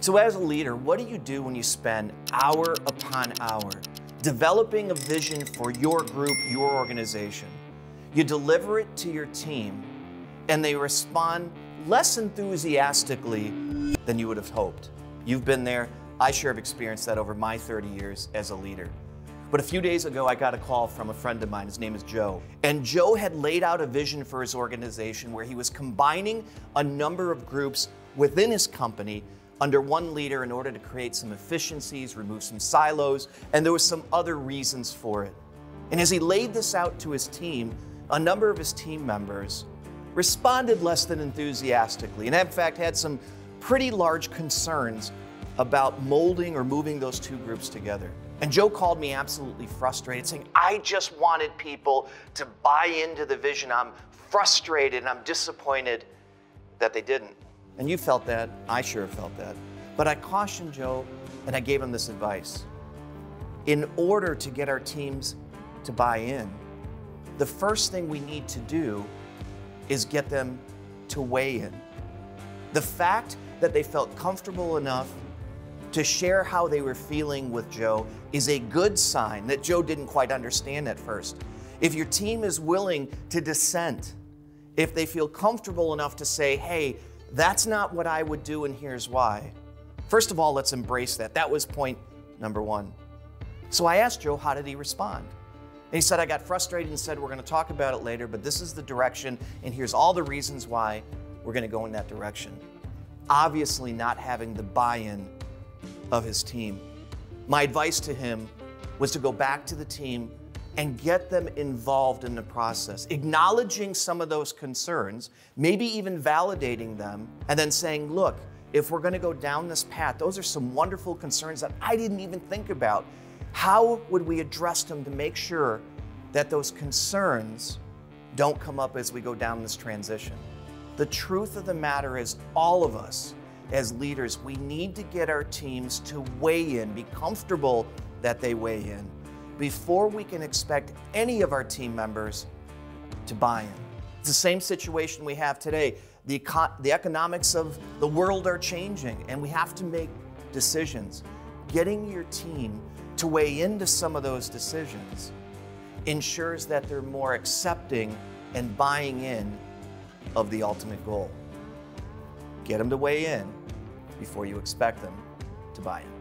So as a leader, what do you do when you spend hour upon hour developing a vision for your group, your organization? You deliver it to your team and they respond less enthusiastically than you would have hoped. You've been there. I sure have experienced that over my 30 years as a leader. But a few days ago, I got a call from a friend of mine. His name is Joe. And Joe had laid out a vision for his organization where he was combining a number of groups within his company under one leader in order to create some efficiencies, remove some silos, and there was some other reasons for it. And as he laid this out to his team, a number of his team members responded less than enthusiastically, and in fact had some pretty large concerns about molding or moving those two groups together. And Joe called me absolutely frustrated, saying, I just wanted people to buy into the vision. I'm frustrated and I'm disappointed that they didn't. And you felt that, I sure felt that. But I cautioned Joe and I gave him this advice. In order to get our teams to buy in, the first thing we need to do is get them to weigh in. The fact that they felt comfortable enough to share how they were feeling with Joe is a good sign that Joe didn't quite understand at first. If your team is willing to dissent, if they feel comfortable enough to say, hey, that's not what I would do and here's why. First of all, let's embrace that. That was point number one. So I asked Joe, how did he respond? And he said, I got frustrated and said, we're going to talk about it later, but this is the direction and here's all the reasons why we're going to go in that direction. Obviously not having the buy-in of his team. My advice to him was to go back to the team and get them involved in the process, acknowledging some of those concerns, maybe even validating them, and then saying, look, if we're going to go down this path, those are some wonderful concerns that I didn't even think about. How would we address them to make sure that those concerns don't come up as we go down this transition? The truth of the matter is, all of us as leaders, we need to get our teams to weigh in, be comfortable that they weigh in, before we can expect any of our team members to buy in. It's the same situation we have today. The economics of the world are changing and we have to make decisions. Getting your team to weigh into some of those decisions ensures that they're more accepting and buying in of the ultimate goal. Get them to weigh in before you expect them to buy in.